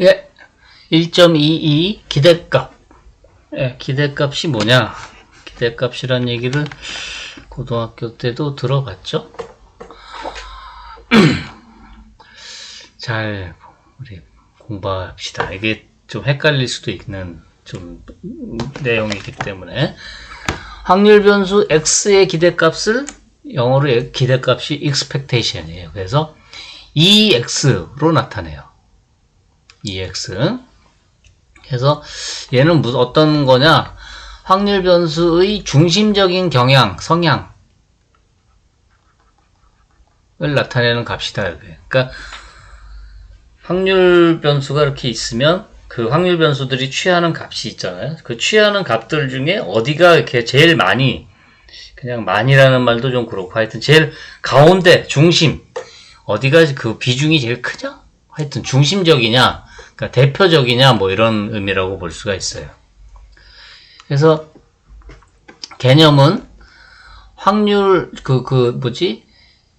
예, 1.22 기대값. 예, 기대값이 뭐냐? 기대값이란 얘기를 고등학교 때도 들어봤죠? 잘 우리 공부합시다. 이게 좀 헷갈릴 수도 있는 좀 내용이기 때문에 확률 변수 x의 기대값을 영어로 기대값이 expectation이에요. 그래서 2x로 나타내요. 2x. 그래서 얘는 어떤 거냐? 확률 변수의 중심적인 성향을 나타내는 값이다. 그러니까 확률 변수가 이렇게 있으면 그 확률 변수들이 취하는 값이 있잖아요. 그 취하는 값들 중에 어디가 이렇게 제일 많이, 그냥 많이라는 말도 좀 그렇고, 하여튼 제일 가운데, 중심, 어디가 그 비중이 제일 크냐? 하여튼 중심적이냐, 그러니까 대표적이냐, 뭐 이런 의미라고 볼 수가 있어요. 그래서 개념은 확률,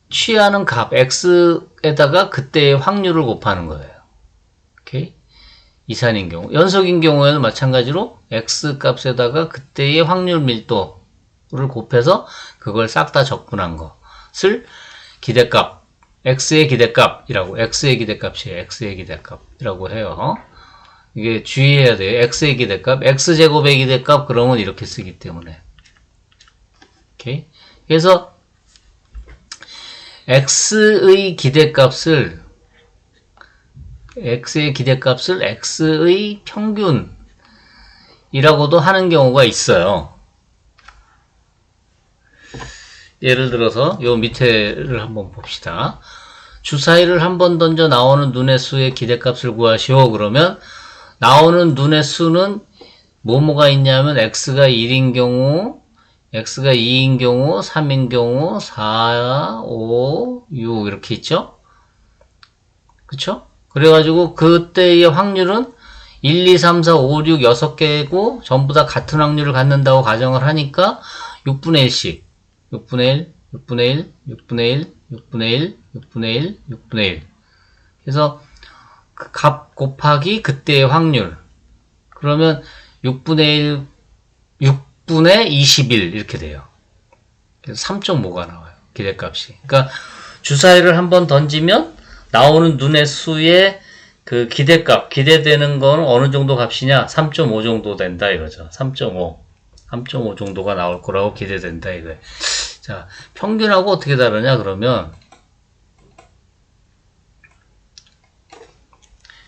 취하는 값, x에다가 그때의 확률을 곱하는 거예요. 오케이? 이산인 경우. 연속인 경우에는 마찬가지로 x 값에다가 그때의 확률 밀도를 곱해서 그걸 싹 다 적분한 것을 기대값, x의 기대값이라고, x의 기대값이라고 해요. 이게 주의해야 돼요. x의 기대값, x제곱의 기대값, 그러면 이렇게 쓰기 때문에. 오케이? 그래서 x의 기대값을 x의 평균이라고도 하는 경우가 있어요. 예를 들어서 요 밑에를 한번 봅시다. 주사위를 한번 던져 나오는 눈의 수의 기대값을 구하시오. 그러면 나오는 눈의 수는 뭐뭐가 있냐면 x가 1인 경우, x가 2인 경우, 3인 경우, 4, 5, 6 이렇게 있죠? 그쵸? 그래가지고 그때의 확률은 1, 2, 3, 4, 5, 6, 6개고 전부 다 같은 확률을 갖는다고 가정을 하니까 6분의 1씩 6분의 1, 6분의 1, 6분의 1, 6분의 1, 6분의 1, 6분의 1 그래서 그 값 곱하기 그때의 확률 그러면 6분의 1, 6분의 21 이렇게 돼요. 그래서 3.5가 나와요. 기대값이. 그러니까 주사위를 한번 던지면 나오는 눈의 수의 그 기대값, 기대되는 건 어느 정도 값이냐? 3.5 정도 된다 이거죠. 3.5 정도가 나올 거라고 기대된다 이거예요. 자, 평균하고 어떻게 다르냐 그러면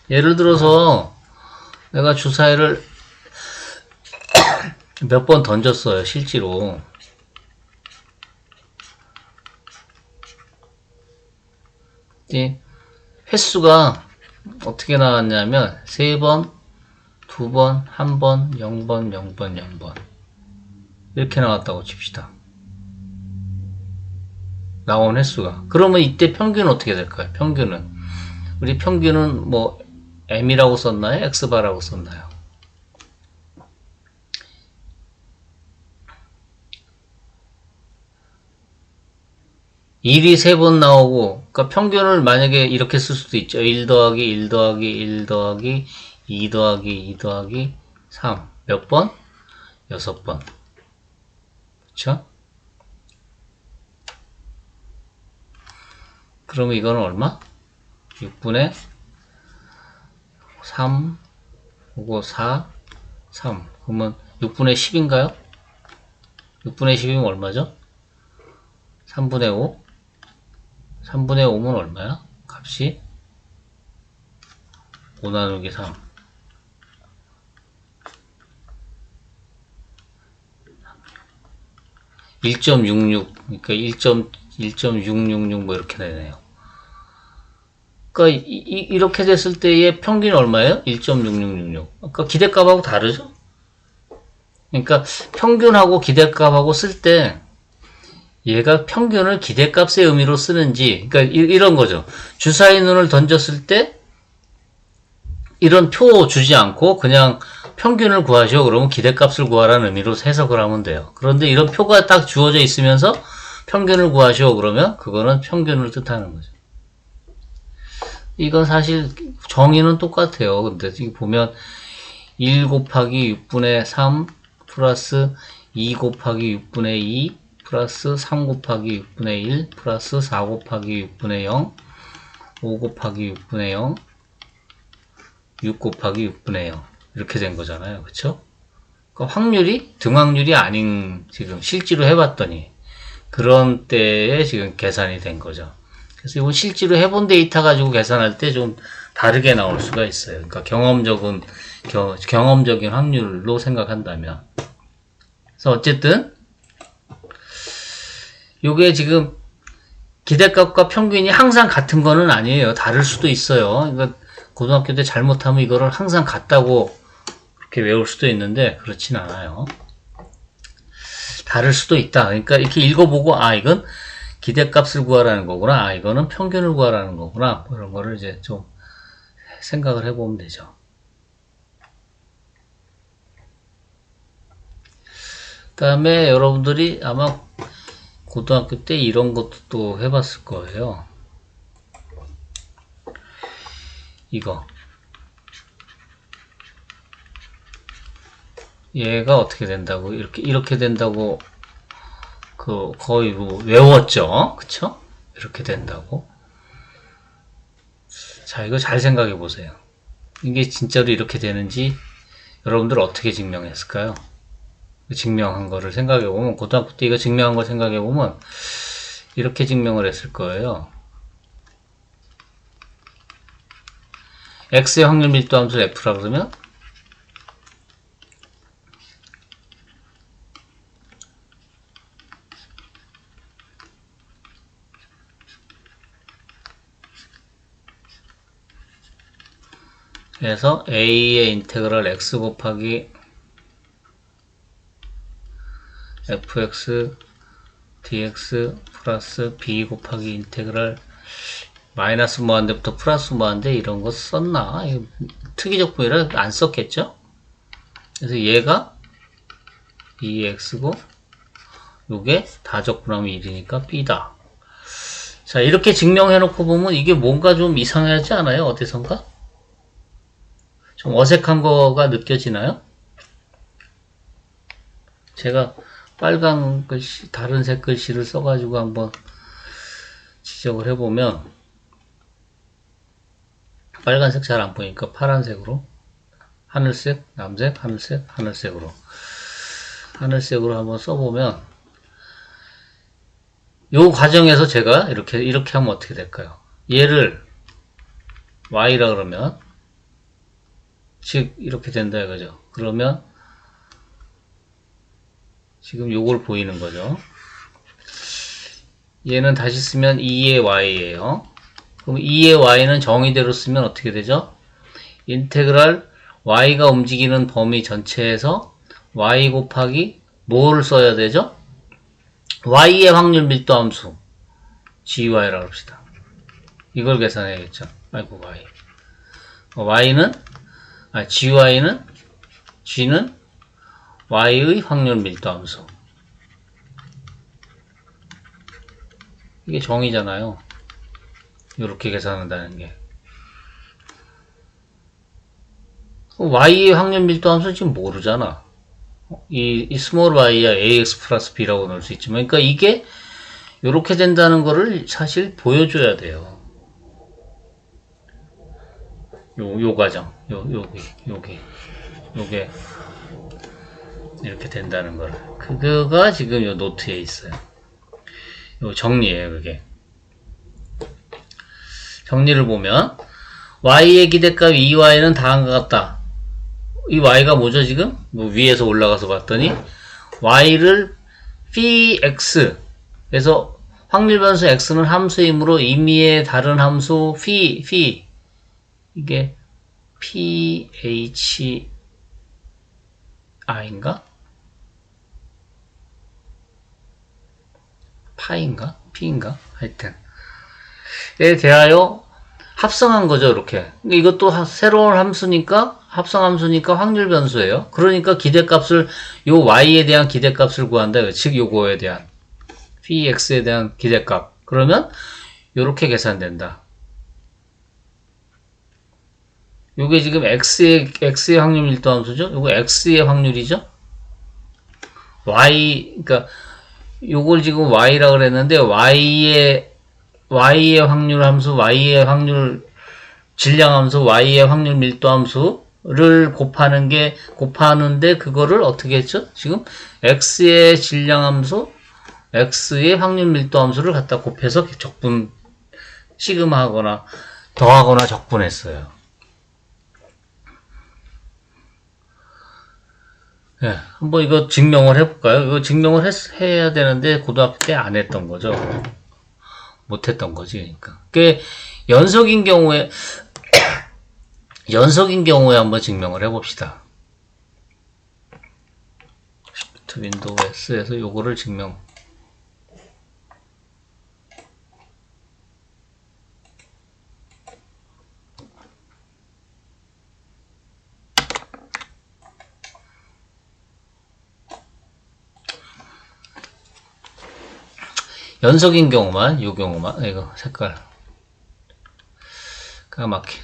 예를 들어서 내가 주사위를 몇 번 던졌어요. 실제로. 횟수가 어떻게 나왔냐면 3번, 2번, 1번, 0번, 0번, 0번 이렇게 나왔다고 칩시다. 나온 횟수가. 그러면 이때 평균은 어떻게 될까요? 평균은 우리 평균은 뭐 m이라고 썼나요? x바라고 썼나요? 일이 3번 나오고, 그러니까 평균을 만약에 이렇게 쓸 수도 있죠. 1 더하기 1 더하기 1 더하기 2 더하기 2 더하기 3. 몇 번? 6번. 그쵸? 그러면 이거는 얼마? 6분의 3, 그리고 4, 3. 그러면 6분의 10인가요? 6분의 10이면 얼마죠? 3분의 5. 3분의 5면 얼마야? 값이 5 나누기 3. 1.66. 그러니까 1.666 뭐 이렇게 되네요. 그러니까 이렇게 됐을 때의 평균이 얼마예요? 1.6666. 그러니까 기대값하고 다르죠? 그러니까 평균하고 기대값하고 쓸 때 얘가 평균을 기대값의 의미로 쓰는지, 그러니까 이런 거죠. 주사위 눈을 던졌을 때 이런 표 주지 않고 그냥 평균을 구하시오. 그러면 기대값을 구하라는 의미로 해석을 하면 돼요. 그런데 이런 표가 딱 주어져 있으면서 평균을 구하시오. 그러면 그거는 평균을 뜻하는 거죠. 이건 사실 정의는 똑같아요. 근데 여기 보면 1 곱하기 6분의 3 플러스 2 곱하기 6분의 2 플러스 3 곱하기 6분의 1 플러스 4 곱하기 6분의 0 5 곱하기 6분의 0 6 곱하기 6분의 0 이렇게 된 거잖아요. 그쵸? 그러니까 확률이 등확률이 아닌 지금 실제로 해봤더니 그런 때에 지금 계산이 된 거죠. 그래서 이거 실제로 해본 데이터 가지고 계산할 때 좀 다르게 나올 수가 있어요. 그러니까 경험적인 확률로 생각한다면. 그래서 어쨌든 요게 지금 기대값과 평균이 항상 같은 거는 아니에요. 다를 수도 있어요. 그러니까 고등학교 때 잘못하면 이거를 항상 같다고 그렇게 외울 수도 있는데 그렇진 않아요. 다를 수도 있다. 그러니까 이렇게 읽어보고 아 이건 기대값을 구하라는 거구나. 아 이거는 평균을 구하라는 거구나. 그런 거를 이제 좀 생각을 해보면 되죠. 그 다음에 여러분들이 아마 고등학교 때 이런 것도 또 해봤을 거예요. 이거. 얘가 어떻게 된다고, 이렇게 된다고, 거의 외웠죠? 그쵸? 이렇게 된다고. 자, 이거 잘 생각해 보세요. 이게 진짜로 이렇게 되는지 여러분들 어떻게 증명했을까요? 증명한 거를 생각해 보면, 고등학교 때 이거 증명한 걸 생각해 보면, 이렇게 증명을 했을 거예요. X의 확률 밀도 함수를 F라 그러면, 그래서 A의 인테그럴 X 곱하기 fx dx 플러스 b 곱하기 인테그럴 마이너스 무한대부터 플러스 무한대 이런 거 썼나? 특이적 부위라 안 썼겠죠? 그래서 얘가 2x고 요게 다 적분하면 1이니까 b다. 자 이렇게 증명해 놓고 보면 이게 뭔가 좀 이상하지 않아요? 어디선가? 좀 어색한 거가 느껴지나요? 제가 빨간 글씨, 다른 색 글씨를 써가지고 한번 지적을 해보면 빨간색 잘 안 보이니까 파란색으로 하늘색, 남색, 하늘색, 하늘색으로 한번 써보면 요 과정에서 제가 이렇게 하면 어떻게 될까요? 얘를 y라 그러면 즉 이렇게 된다 이거죠. 그러면 지금 요걸 보이는 거죠. 얘는 다시 쓰면 2의 y예요. 그럼 2의 y는 정의대로 쓰면 어떻게 되죠? 인테그랄 y가 움직이는 범위 전체에서 y 곱하기 뭐를 써야 되죠? y의 확률 밀도 함수 gy라고 합시다. 이걸 계산해야겠죠. 아이고 g는 y의 확률 밀도 함수. 이게 정의잖아요. 이렇게 계산한다는 게. y의 확률 밀도 함수 지금 모르잖아. 이 스몰 y야 ax 플러스 b라고 넣을 수 있지만, 그러니까 이게 이렇게 된다는 거를 사실 보여줘야 돼요. 요 과정, 요게 이렇게 된다는 거를. 그거가 지금 요 노트에 있어요. 요 정리예요, 그게. 정리를 보면 y의 기대값 2y는 다음과 같다. 이 y가 뭐죠 지금? 뭐 위에서 올라가서 봤더니 y를 phi x 그래서 확률 변수 x는 함수이므로 임의의 다른 함수 phi 이게 phi인가? 파인가? p인가? 하여튼 에 대하여 합성한 거죠, 이렇게. 이것도 새로운 함수니까, 합성함수니까 확률 변수예요. 그러니까 기대값을, 요 y에 대한 기대값을 구한다. 즉, 요거에 대한, px에 대한 기대값. 그러면, 요렇게 계산된다. 요게 지금 x의 확률 밀도함수죠? 요거 x의 확률이죠? 그러니까 요걸 지금 y라 그랬는데 y의 확률 함수, y의 확률 질량 함수, y의 확률 밀도 함수를 곱하는데 그거를 어떻게 했죠? 지금 x의 질량 함수, x의 확률 밀도 함수를 갖다 곱해서 적분 시그마하거나 더하거나 적분했어요. 예, 한번 이거 증명을 해볼까요? 이거 증명을 해야 되는데 고등학교 때 안 했던 거죠. 못 했던 거지, 그러니까. 연속인 경우에 한번 증명을 해봅시다. Shift 윈도우 S에서 요거를 증명. 연속인 경우만, 요 경우만, 이거 색깔 까맣게.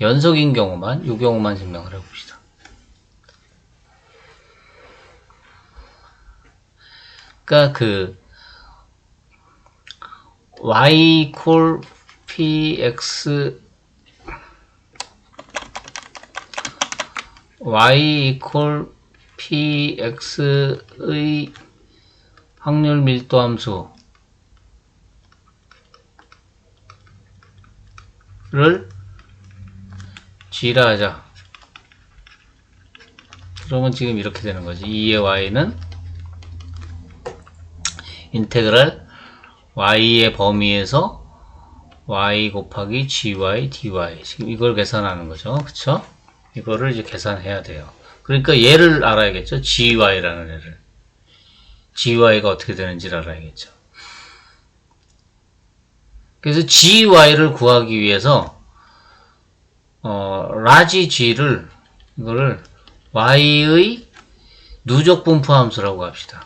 연속인 경우만, 요 경우만 증명을 해봅시다. 그러니까 y equal px y equal px의 확률 밀도 함수를 g라 하자. 그러면 지금 이렇게 되는 거지. 2의 y는 인테그랄 y의 범위에서 y 곱하기 gy dy. 지금 이걸 계산하는 거죠. 그쵸? 이거를 이제 계산해야 돼요. 그러니까 얘를 알아야겠죠. gy라는 애를. gy가 어떻게 되는지를 알아야겠죠. 그래서 gy를 구하기 위해서 라지 g를 이거를 y의 누적 분포 함수라고 합시다.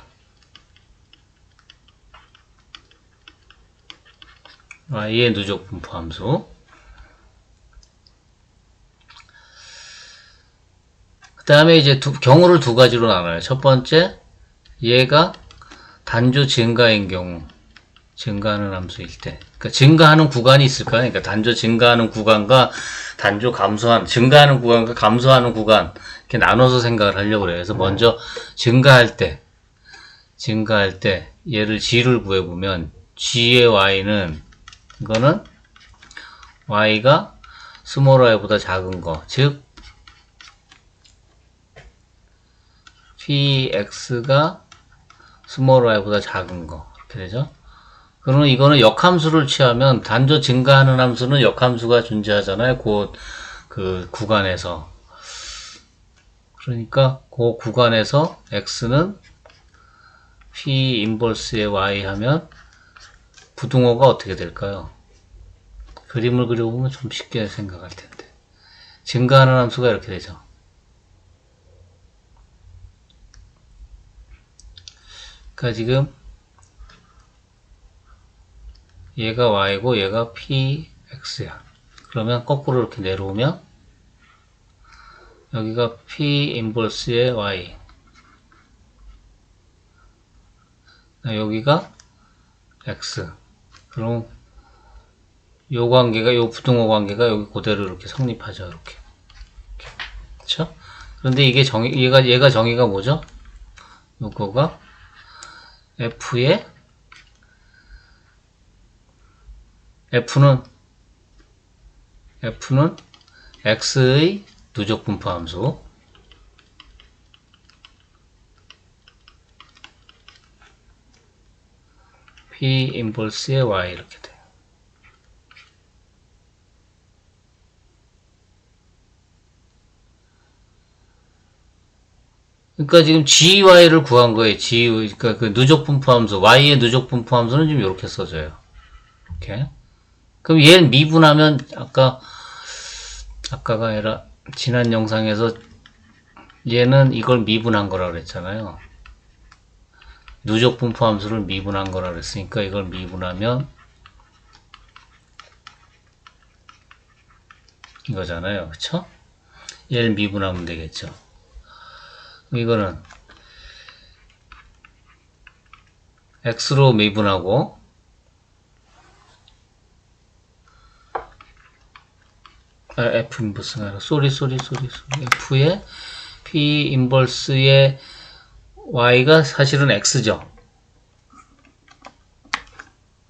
y의 누적 분포 함수. 그 다음에 이제 경우를 두 가지로 나눠요. 첫 번째, 얘가 단조 증가인 경우, 증가하는 함수일 때. 그러니까 증가하는 구간이 있을까요? 그러니까 단조 증가하는 구간과 단조 감소하는, 증가하는 구간과 감소하는 구간, 이렇게 나눠서 생각을 하려고 그래요. 그래서 먼저 증가할 때, 얘를 g를 구해보면, g의 y는, 이거는 y가 스몰 y보다 작은 거, 즉, px가 스몰 y보다 작은 거, 이렇게 되죠. 그러면 이거는 역함수를 취하면 단조 증가하는 함수는 역함수가 존재하잖아요. 그 구간에서. 그러니까 그 구간에서 x는 p 인버스의 y 하면 부등호가 어떻게 될까요? 그림을 그려보면 좀 쉽게 생각할 텐데. 증가하는 함수가 이렇게 되죠. 그러니까 지금 얘가 y고 얘가 px야. 그러면 거꾸로 이렇게 내려오면 여기가 p 인버스의 y, 여기가 x. 그럼 요 관계가, 요 부등호 관계가 여기 그대로 이렇게 성립하죠. 이렇게. 그쵸? 그런데 이게 얘가 정의가 뭐죠? 요거가 f의 F는 x의 누적 분포 함수, p 인버스의 y 이렇게 돼요. 그러니까 지금 gy를 구한 거예요. 그러니까 그 누적 분포 함수, y의 누적 분포 함수는 지금 이렇게 써져요. 이렇게. 그럼 얘를 미분하면 아까가 아니라 지난 영상에서 얘는 이걸 미분한 거라 그랬잖아요. 누적 분포 함수를 미분한 거라 그랬으니까 이걸 미분하면 이거잖아요. 그쵸? 얘를 미분하면 되겠죠. 이거는 x로 미분하고 f 인버스가 아니라 쏘리 f의 p 인버스의 y가 사실은 x죠.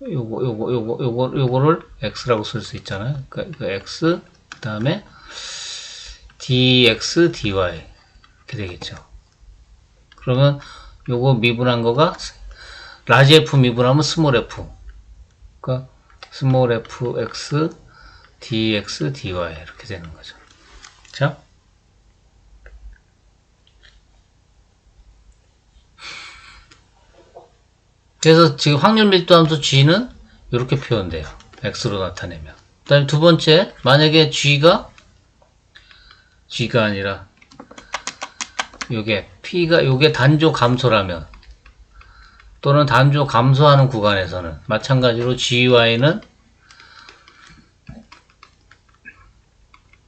요거를 x라고 쓸 수 있잖아요. 그 x 그 다음에 dx dy 이렇게 되겠죠. 그러면 요거 미분한 거가 라지 f 미분하면 스몰 f, 그러니까 스몰 fx dx dy 이렇게 되는 거죠. 자, 그래서 지금 확률 밀도 함수 g는 이렇게 표현돼요. x로 나타내면. 그 다음에 두 번째, 만약에 g가 아니라 요게 단조 감소라면, 또는 단조 감소하는 구간에서는 마찬가지로 gy는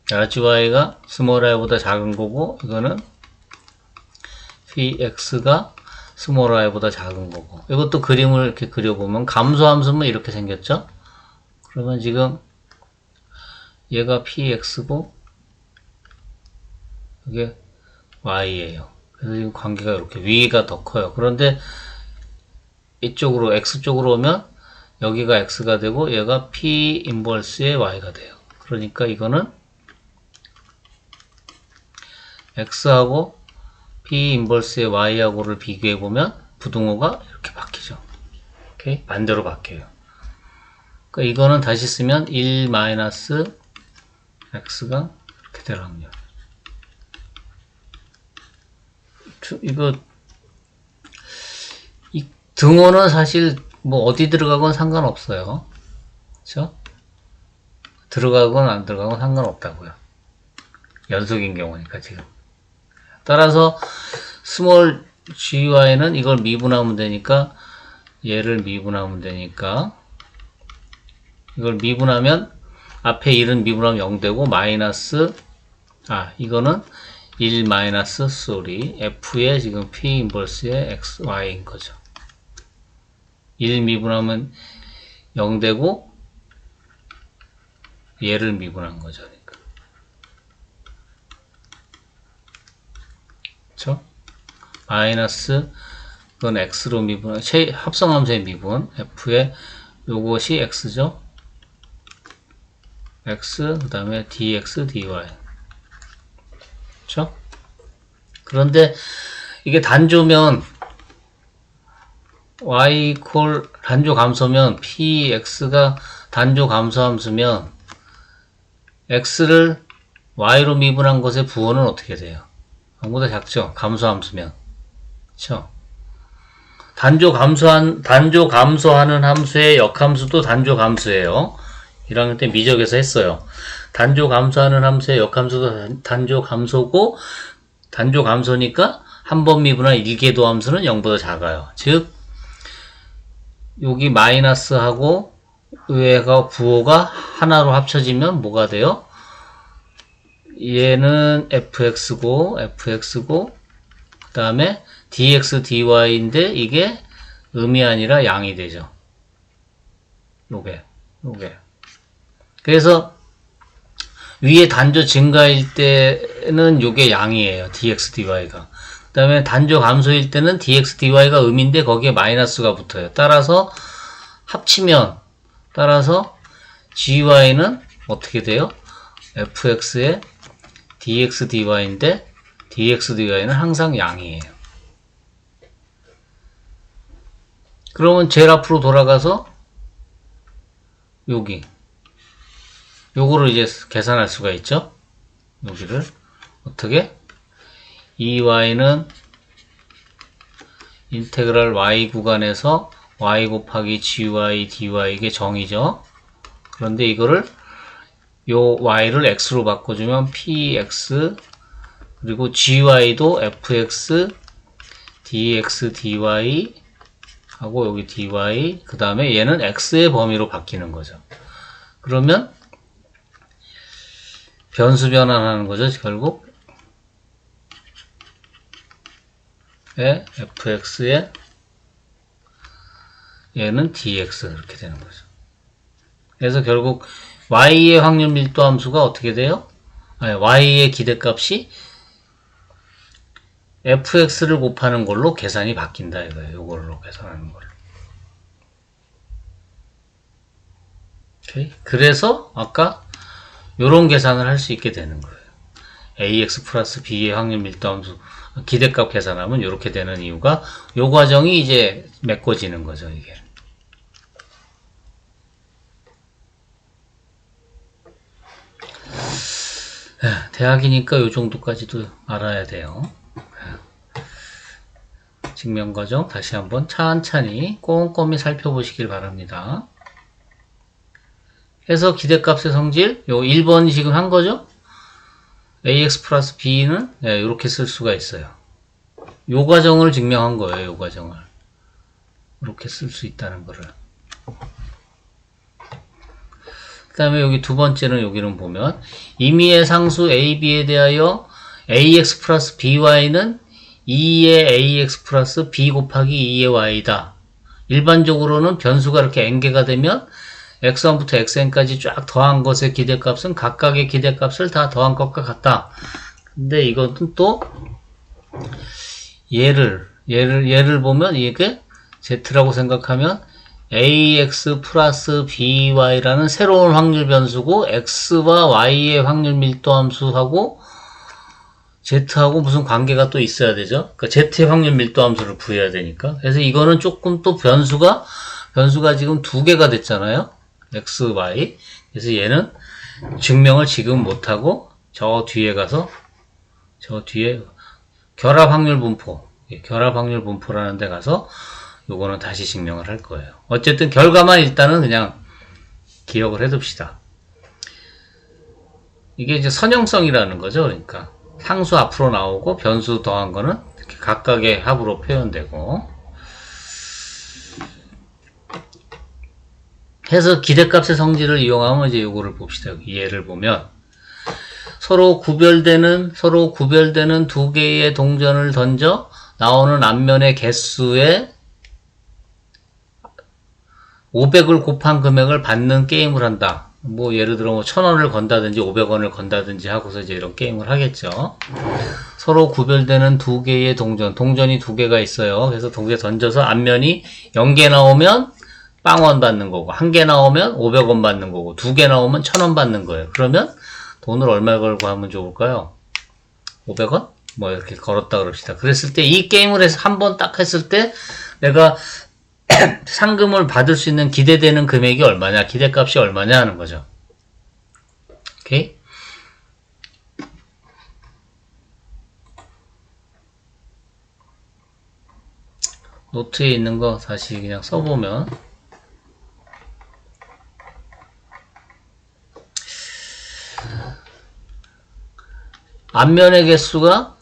gy가 스몰 i보다 작은 거고, 이거는 px가 스몰 i보다 작은 거고. 이것도 그림을 이렇게 그려보면 감소함수는 이렇게 생겼죠? 그러면 지금 얘가 px고 이게 y예요. 그래서 지금 관계가 이렇게 위가 더 커요. 그런데 이쪽으로 x쪽으로 오면 여기가 x가 되고 얘가 p 인버스의 y가 돼요. 그러니까 이거는 x하고 p 인버스의 y하고를 비교해 보면 부등호가 이렇게 바뀌죠. 오케이? 반대로 바뀌어요. 그러니까 이거는 다시 쓰면 1 마이너스 x가 이렇게 될 확률. 이거 이 등호는 사실 뭐 어디 들어가건 상관없어요. 그렇죠? 들어가건 안 들어가건 상관없다고요. 연속인 경우니까 지금. 따라서 스몰 gy는 이걸 미분하면 되니까 얘를 미분하면 되니까 이걸 미분하면 앞에 1은 미분하면 0 되고 마이너스 이거는 1 마이너스 쏘리 f의 지금 p 인버스의 x y인 거죠. 1 미분하면 0 되고 얘를 미분한 거죠. 그쵸? 마이너스 그건 x로 미분, 합성함수의 미분 f의 요것이 x죠. x 그 다음에 dx dy. 그쵸? 그런데 이게 단조면 y 이퀄 단조 감소면 px가 단조 감소함수면 x를 y로 미분한 것의 부호는 어떻게 돼요? 0보다 작죠? 감소함수면. 그쵸? 단조 감소하는 함수의 역함수도 단조 감소예요. 1학년 때 미적에서 했어요. 단조 감소하는 함수의 역함수도 단조 감소고, 단조 감소니까 한 번 미분한 일계도 함수는 0보다 작아요. 즉, 여기 마이너스하고 얘가 부호가 하나로 합쳐지면 뭐가 돼요? 얘는 fx고 그 다음에 dx dy인데 이게 음이 아니라 양이 되죠. 요게 그래서 위에 단조 증가일 때는 요게 양이에요. dx dy가. 그 다음에 단조 감소일 때는 dx dy가 음인데 거기에 마이너스가 붙어요. 따라서 합치면 gy는 어떻게 돼요? fx의 dx dy인데 dx dy는 항상 양이에요. 그러면 제일 앞으로 돌아가서 요거를 이제 계산할 수가 있죠. 여기를 어떻게? 이 y는 인테그랄 y 구간에서 y 곱하기 gy dy 이게 정이죠. 그런데 이거를 요 y를 x로 바꿔주면 px 그리고 gy도 fx dx dy 하고 여기 dy 그 다음에 얘는 x의 범위로 바뀌는 거죠. 그러면 변수 변환하는 거죠, 결국. fx에 얘는 dx 이렇게 되는 거죠. 그래서 결국 y의 확률 밀도 함수가 어떻게 돼요? 아니, y의 기대값이 fx를 곱하는 걸로 계산이 바뀐다 이거예요. 이걸로 계산하는 걸로. 오케이? 그래서 아까 요런 계산을 할 수 있게 되는 거예요. ax 플러스 b의 확률 밀도 함수 기대값 계산하면 이렇게 되는 이유가 요 과정이 이제 메꿔지는 거죠, 이게. 대학이니까 요 정도까지도 알아야 돼요. 증명 과정 다시 한번 천천히 꼼꼼히 살펴보시길 바랍니다. 해서 기대값의 성질 요 1번 지금 한 거죠? ax 플러스 b는 이렇게 쓸 수가 있어요. 요 과정을 증명한 거예요. 요 과정을 이렇게 쓸 수 있다는 거를. 그 다음에 여기 두 번째는 여기는 보면 임의의 상수 a, b에 대하여 ax 플러스 by는 2의 ax 플러스 b 곱하기 2의 y다. 일반적으로는 변수가 이렇게 n개가 되면 x1부터 xn까지 쫙 더한 것의 기대값은 각각의 기대값을 다 더한 것과 같다. 근데 이것은 또 예를 보면 이게 z라고 생각하면 ax 플러스 by라는 새로운 확률 변수고 x와 y의 확률 밀도 함수하고 z하고 무슨 관계가 또 있어야 되죠. 그러니까 z의 확률 밀도 함수를 구해야 되니까. 그래서 이거는 조금 또 변수가 지금 두 개가 됐잖아요. x, y. 그래서 얘는 증명을 지금 못하고 저 뒤에 가서 저 뒤에 결합 확률 분포라는 데 가서 요거는 다시 증명을 할 거예요. 어쨌든 결과만 일단은 그냥 기억을 해둡시다. 이게 이제 선형성이라는 거죠. 그러니까 상수 앞으로 나오고 변수 더한 거는 이렇게 각각의 합으로 표현되고 해서 기대값의 성질을 이용하면 이제 요거를 봅시다. 여기 예를 보면 서로 구별되는 두 개의 동전을 던져 나오는 앞면의 개수에 500을 곱한 금액을 받는 게임을 한다. 뭐 예를 들어 뭐 1000원을 건다든지 500원을 건다든지 하고서 이제 이런 게임을 하겠죠. 서로 구별되는 두 개의 동전이 두 개가 있어요. 그래서 두 개 던져서 앞면이 0개 나오면 빵원 받는 거고, 1개 나오면 500원 받는 거고, 2개 나오면 1000원 받는 거예요. 그러면 돈을 얼마 걸고 하면 좋을까요? 500원? 뭐 이렇게 걸었다 그럽시다. 그랬을 때 이 게임을 해서 한 번 딱 했을 때 내가 상금을 받을 수 있는 기대되는 금액이 얼마냐, 기대값이 얼마냐 하는 거죠. 오케이? 노트에 있는 거 다시 그냥 써보면 앞면의 개수가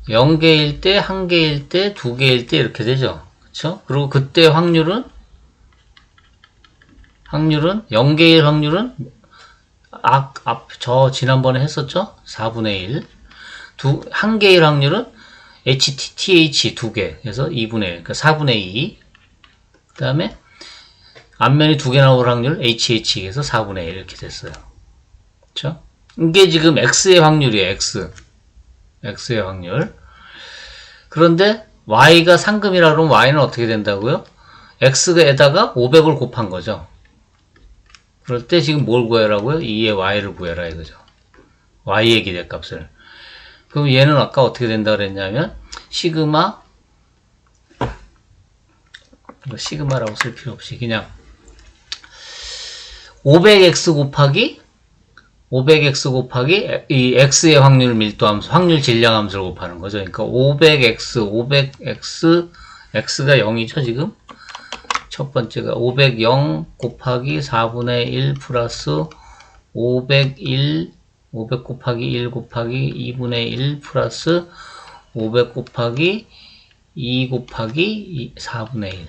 0개일 때, 1개일 때, 2개일 때 이렇게 되죠. 그쵸? 그리고 그때 확률은 0개일 확률은 저 지난번에 했었죠? 4분의 1. 1개일 확률은 HTTH 2개. 그래서 2분의 1. 그러니까 4분의 2. 그 다음에 앞면이 2개 나올 확률 HH. 에서 4분의 1 이렇게 됐어요. 그쵸? 이게 지금 X의 확률이에요. X의 확률. 그런데 Y가 상금이라 그러면 Y는 어떻게 된다고요? X에다가 500을 곱한 거죠. 그럴 때 지금 뭘 구해라고요? 2의 Y를 구해라 이거죠. Y의 기대값을. 그럼 얘는 아까 어떻게 된다 그랬냐면 시그마라고 쓸 필요 없이 그냥 500x 곱하기 이 x의 확률 밀도함수, 확률 질량함수를 곱하는 거죠. 그러니까 500x, x가 0이죠, 지금? 첫 번째가 500 곱하기 4분의 1 플러스 500 곱하기 1 곱하기 2분의 1 플러스 500 곱하기 2 곱하기 4분의 1.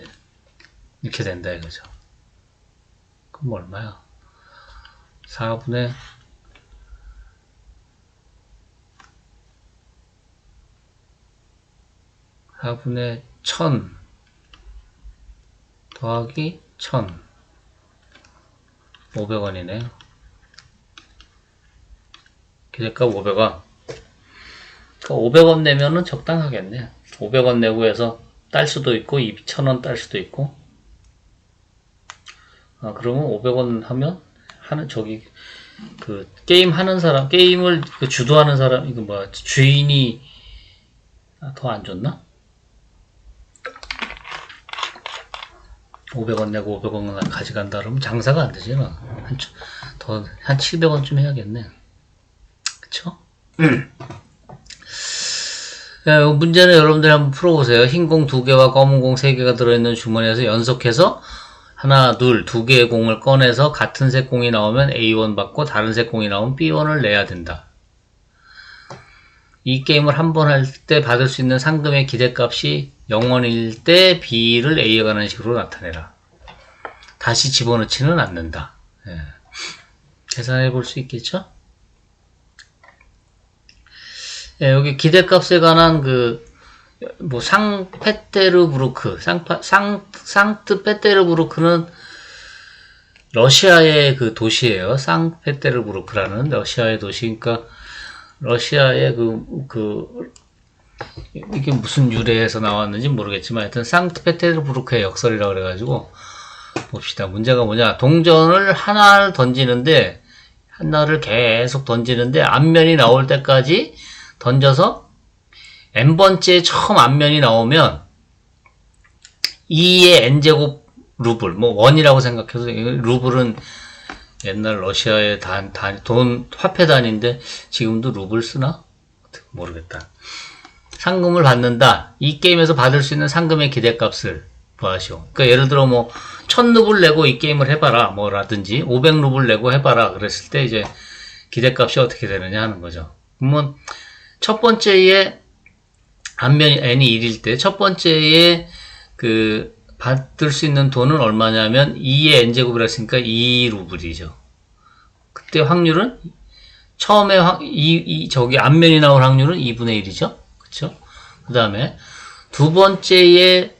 이렇게 된다, 이거죠. 그럼 얼마야? 4분의 4분의 1000 더하기 1000 500원이네요. 기대값 500원. 500원 내면은 적당하겠네. 500원 내고 해서 딸 수도 있고 1000원 딸 수도 있고. 그러면 500원 하면 그 게임 하는 사람, 게임을 주도하는 사람, 이거 뭐야, 주인이 더 안 줬나? 500원 내고 500원 가져간다 그러면 장사가 안 되지, 한 700원쯤 해야겠네. 그쵸? 야, 문제는 여러분들이 한번 풀어보세요. 흰 공 2개와 검은 공 3개가 들어있는 주머니에서 연속해서 하나, 둘, 2개의 공을 꺼내서 같은 색 공이 나오면 A1 받고 다른 색 공이 나오면 B1을 내야 된다. 이 게임을 한 번 할 때 받을 수 있는 상금의 기대값이 0원일 때 B를 A에 관한 식으로 나타내라. 다시 집어넣지는 않는다. 예. 계산해 볼 수 있겠죠? 예, 여기 기대값에 관한 상페테르부르크, 상트페테르부르크는 러시아의 그 도시예요. 상페테르부르크라는 러시아의 도시. 그러니까 러시아의 이게 무슨 유래에서 나왔는지 모르겠지만 하여튼 상트페테르부르크의 역설이라고 그래가지고 봅시다. 문제가 뭐냐? 동전을 하나를 던지는데 하나를 계속 던지는데 앞면이 나올 때까지 던져서 n번째 처음 앞면이 나오면 2의 n제곱 루블, 뭐 원이라고 생각해서 루블은 옛날 러시아의 돈 화폐 단위인데 지금도 루블 쓰나? 모르겠다. 상금을 받는다. 이 게임에서 받을 수 있는 상금의 기대값을 구하시오. 그러니까 예를 들어 1000루블 내고 이 게임을 해봐라 뭐라든지 500루블 내고 해봐라 그랬을 때 이제 기대값이 어떻게 되느냐 하는 거죠. 그러면 첫 번째에 앞면이 n이 1일 때 첫 번째에 받을 수 있는 돈은 얼마냐면 2의 n제곱이라 했으니까 2루블이죠. 그때 확률은 처음에 저기 앞면이 나올 확률은 2분의 1이죠. 그쵸? 그 다음에 두 번째에서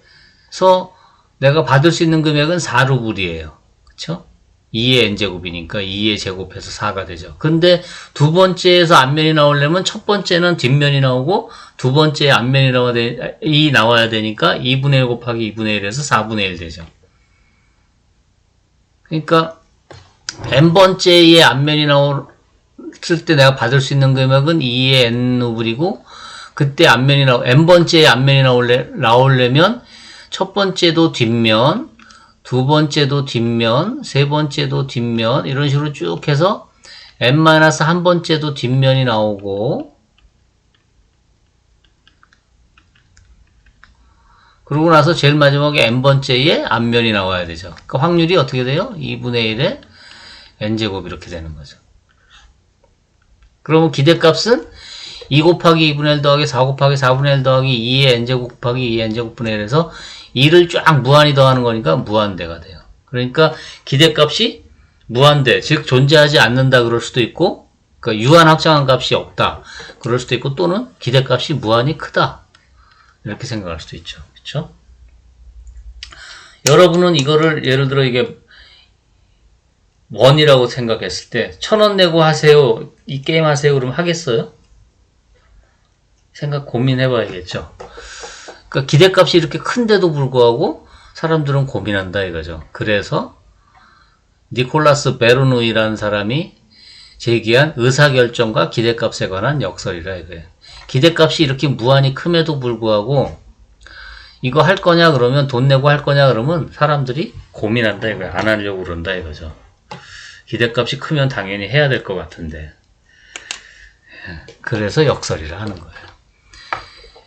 내가 받을 수 있는 금액은 4루블이에요. 그쵸? 2의 n제곱이니까 2의 제곱해서 4가 되죠. 근데 두 번째에서 앞면이 나오려면 첫 번째는 뒷면이 나오고 두 번째에 앞면이 나와야 되니까 2분의 1 곱하기 2분의 1에서 4분의 1 되죠. 그러니까 n번째에 앞면이 나왔을 때 내가 받을 수 있는 금액은 2의 n루블이고 그때 n번째에 앞면이 나오려면 첫 번째도 뒷면 두 번째도 뒷면, 세 번째도 뒷면 이런 식으로 쭉 해서 n-1번째도 뒷면이 나오고 그러고 나서 제일 마지막에 n번째에 앞면이 나와야 되죠. 그 확률이 어떻게 돼요? 2분의 1에 n제곱 이렇게 되는 거죠. 그러면 기대값은 2 곱하기 2분의 1 더하기 4 곱하기 4분의 1 더하기 2의 n제곱 곱하기 2의 n제곱분의 1에서 2를 쫙 무한히 더하는 거니까 무한대가 돼요. 그러니까 기대값이 무한대, 즉 존재하지 않는다 그럴 수도 있고 그러니까 유한 확정한 값이 없다 그럴 수도 있고 또는 기대값이 무한히 크다 이렇게 생각할 수도 있죠. 그렇죠? 여러분은 이거를 예를 들어 이게 원이라고 생각했을 때 1000원 내고 하세요. 이 게임 하세요. 그러면 하겠어요? 고민해 봐야겠죠. 그러니까 기대값이 이렇게 큰데도 불구하고 사람들은 고민한다 이거죠. 그래서 니콜라스 베르누이라는 사람이 제기한 의사결정과 기대값에 관한 역설이라 이거예요. 기대값이 이렇게 무한히 큼에도 불구하고 이거 할 거냐 그러면 돈 내고 할 거냐 그러면 사람들이 고민한다 이거예요. 안 하려고 그런다 이거죠. 기대값이 크면 당연히 해야 될 것 같은데 그래서 역설이라 하는 거예요.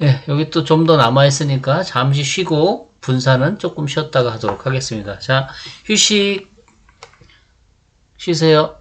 예, 여기 또 좀 더 남아있으니까 잠시 쉬고 분산은 조금 쉬었다가 하도록 하겠습니다. 자, 쉬세요.